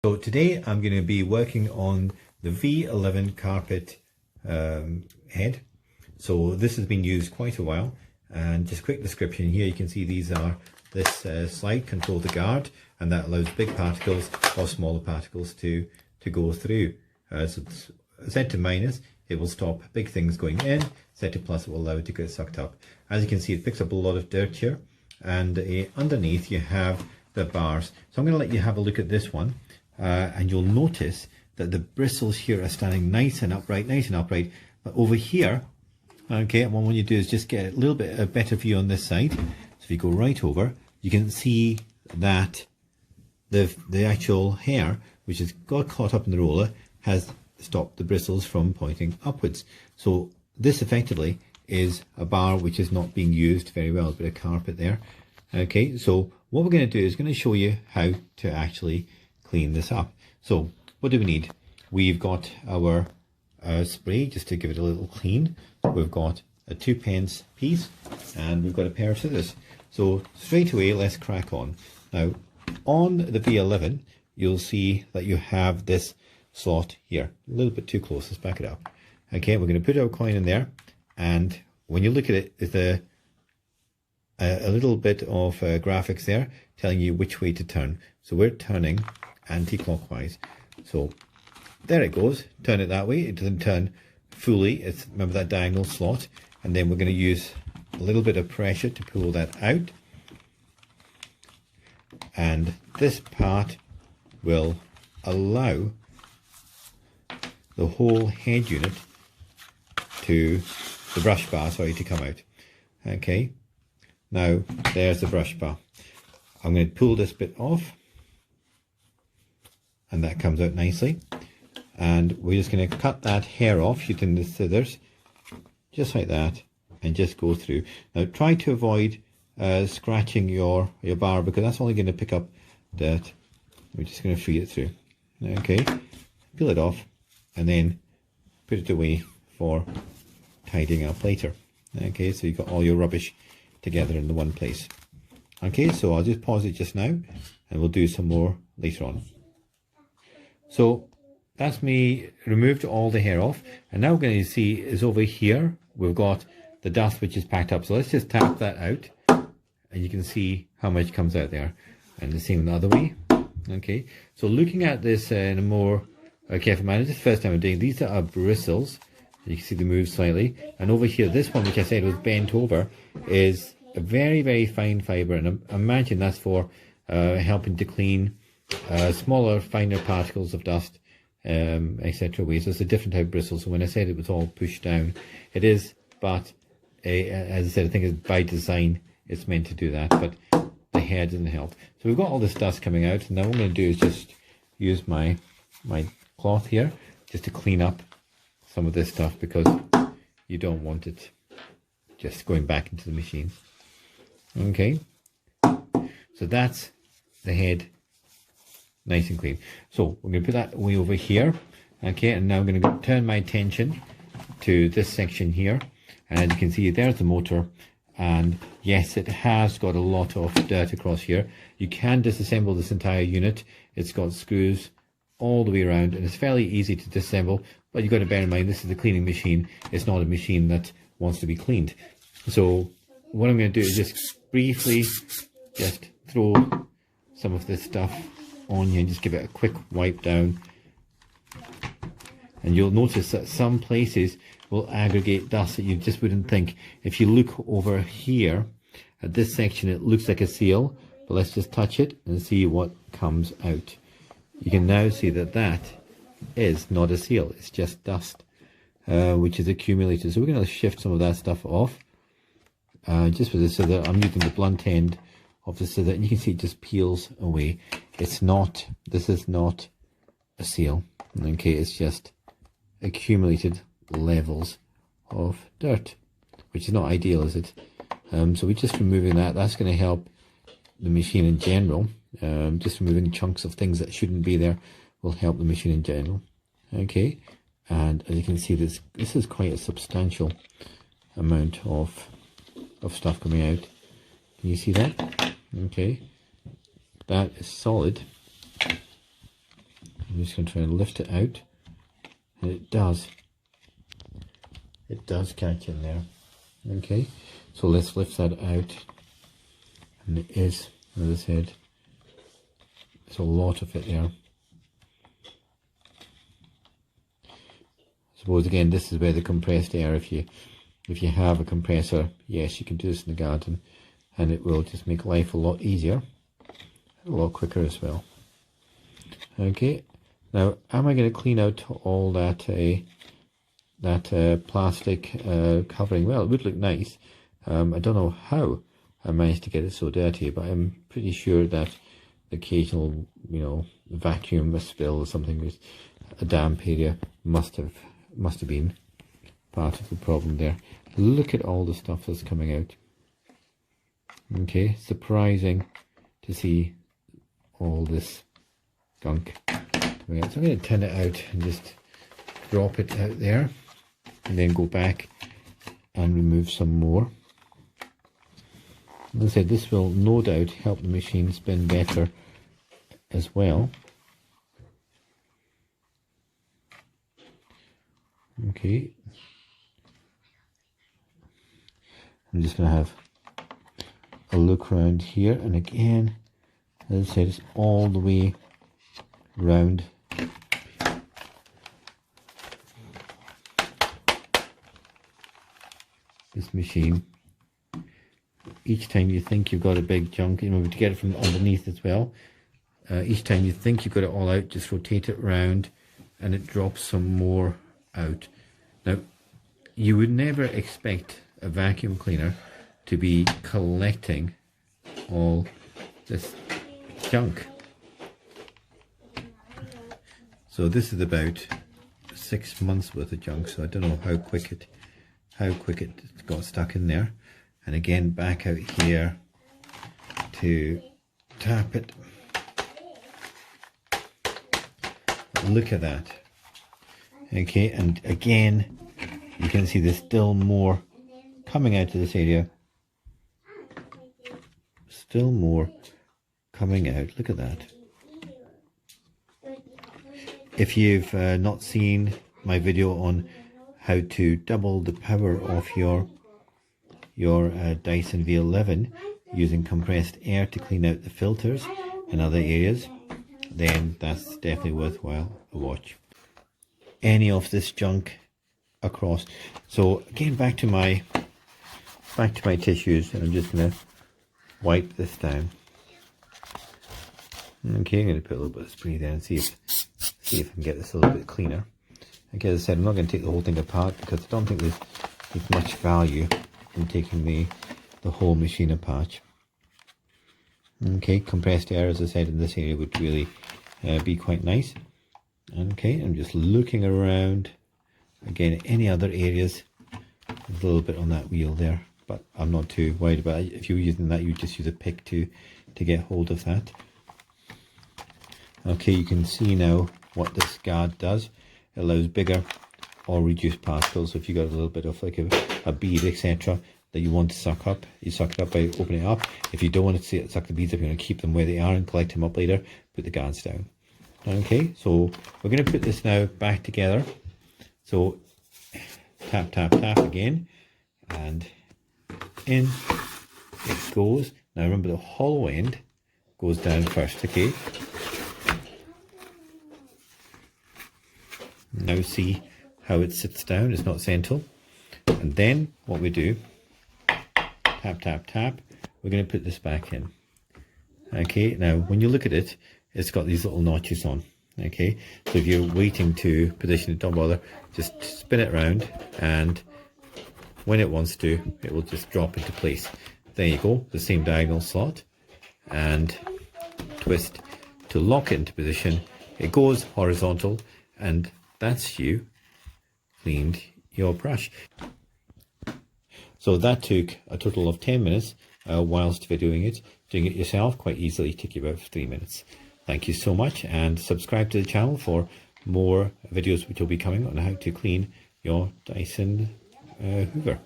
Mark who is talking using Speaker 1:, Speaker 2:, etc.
Speaker 1: So today I'm going to be working on the V11 carpet head. So this has been used quite a while, and just quick description here, you can see these are this slide control the guard, and that allows big particles or smaller particles to go through. So it's set to minus, it will stop big things going in. Set to plus, it will allow it to get sucked up. As you can see, it picks up a lot of dirt here, and underneath you have the bars. So I'm going to let you have a look at this one. And you'll notice that the bristles here are standing nice and upright, but over here, okay, what you do is just get a little bit a better view on this side. So if you go right over, you can see that the actual hair, which has got caught up in the roller, has stopped the bristles from pointing upwards. So this effectively is a bar which is not being used very well. There's a bit of carpet there. Okay, so what we're going to do is going to show you how to actually clean this up. So what do we need? We've got our spray just to give it a little clean. We've got a 2p piece, and we've got a pair of scissors. So straight away, let's crack on. Now on the V11 you'll see that you have this slot here, a little bit too close. Let's back it up. Okay, we're going to put our coin in there, and when you look at it, there's a little bit of graphics there telling you which way to turn. So we're turning anti-clockwise. So there it goes. Turn it that way. It doesn't turn fully. It's, remember that diagonal slot, and then we're going to use a little bit of pressure to pull that out, and this part will allow the whole head unit to the brush bar, sorry, to come out. Okay, now there's the brush bar. I'm going to pull this bit off, and that comes out nicely, and we're just going to cut that hair off using the scissors, just like that, and just go through. Now try to avoid scratching your bar, because that's only going to pick up dirt. We're just going to free it through. Okay, peel it off, and then put it away for tidying up later. Okay, so you've got all your rubbish together in the one place. Okay, so I'll just pause it just now, and we'll do some more later on. So that's me removed all the hair off, and now we're going to see is over here we've got the dust which is packed up. So let's just tap that out, and you can see how much comes out there, and the same the other way. Okay, so looking at this in a more careful manner, this is the first time I'm doing these. Are bristles. You can see they move slightly, and over here this one, which I said was bent over, is a very, very fine fibre, and imagine that's for helping to clean smaller, finer particles of dust, etc. So it's a different type of bristle. So when I said it was all pushed down, it is, but as I said, I think it's by design it's meant to do that, but the hair doesn't help. So we've got all this dust coming out, and now what I'm going to do is just use my cloth here just to clean up some of this stuff, because you don't want it just going back into the machine. Okay, so that's the head nice and clean. So we're going to put that away over here. Okay, and now I'm going to turn my attention to this section here, and as you can see, there's the motor, and yes, it has got a lot of dirt across here. You can disassemble this entire unit. It's got screws all the way around, and it's fairly easy to disassemble, but you've got to bear in mind this is a cleaning machine. It's not a machine that wants to be cleaned. So what I'm going to do is just briefly just throw some of this stuff on you and just give it a quick wipe down, and you'll notice that some places will aggregate dust that you just wouldn't think. If you look over here at this section, it looks like a seal, but let's just touch it and see what comes out. You can now see that that is not a seal, it's just dust which is accumulated. So we're going to shift some of that stuff off just with the scissor. I'm using the blunt end of the scissor, and you can see it just peels away. It's not, this is not a seal, okay, it's just accumulated levels of dirt, which is not ideal, is it? So we're just removing that. That's going to help the machine in general. Just removing chunks of things that shouldn't be there will help the machine in general. Okay, and as you can see, this is quite a substantial amount of stuff coming out. Can you see that? Okay, that is solid. I'm just going to try and lift it out, and it does catch in there. Okay, so let's lift that out, and it is, as I said, there's a lot of it there. I suppose again, this is where the compressed air, if you have a compressor, yes, you can do this in the garden, and it will just make life a lot easier, a lot quicker as well. Okay, now am I going to clean out all that plastic covering? Well, it would look nice. I don't know how I managed to get it so dirty, but I'm pretty sure that the occasional, vacuum spill or something with a damp area must have been part of the problem there. Look at all the stuff that's coming out. Okay, surprising to see all this gunk coming out. So I'm going to turn it out and just drop it out there, and then go back and remove some more. As I said, this will no doubt help the machine spin better as well. Okay, I'm just going to have a look around here, and again, as I said, it's all the way round. This machine, each time you think you've got a big chunk, to get it from underneath as well, each time you think you've got it all out, just rotate it round and it drops some more out. Now, you would never expect a vacuum cleaner to be collecting all this junk. So this is about 6 months worth of junk, so I don't know how quick it got stuck in there. And again, back out here to tap it. Look at that. Okay, and again, you can see there's still more coming out of this area. Still more coming out. Look at that. If you've not seen my video on how to double the power of your Dyson v11 using compressed air to clean out the filters and other areas, then that's definitely worthwhile a watch. Any of this junk across. So again, back to my tissues, and I'm just going to wipe this down. Okay, I'm going to put a little bit of spray there and see if I can get this a little bit cleaner. Okay, as I said, I'm not going to take the whole thing apart because I don't think there's much value in taking the whole machine apart. Okay, compressed air, as I said, in this area would really be quite nice. Okay, I'm just looking around. Again, any other areas, there's a little bit on that wheel there, but I'm not too worried about it. If you were using that, you just use a pick to get hold of that. Okay, you can see now what this guard does. It allows bigger or reduced particles. So if you've got a little bit of like a bead, etc., that you want to suck up, you suck it up by opening it up. If you don't want to see it suck the beads up, you want to keep them where they are and collect them up later, put the guards down. Okay, so we're going to put this now back together. So tap, tap, tap again, and in it goes. Now remember, the hollow end goes down first, okay? Now see how it sits down, it's not central. And then what we do, tap, tap, tap, we're going to put this back in. Okay, now when you look at it, it's got these little notches on. Okay, so if you're waiting to position it, don't bother, just spin it around, and when it wants to, it will just drop into place. There you go, the same diagonal slot, and twist to lock it into position. It goes horizontal, and that's you cleaned your brush. So that took a total of 10 minutes whilst videoing it. Doing it yourself quite easily took you about 3 minutes. Thank you so much, and subscribe to the channel for more videos which will be coming on how to clean your Dyson Hoover.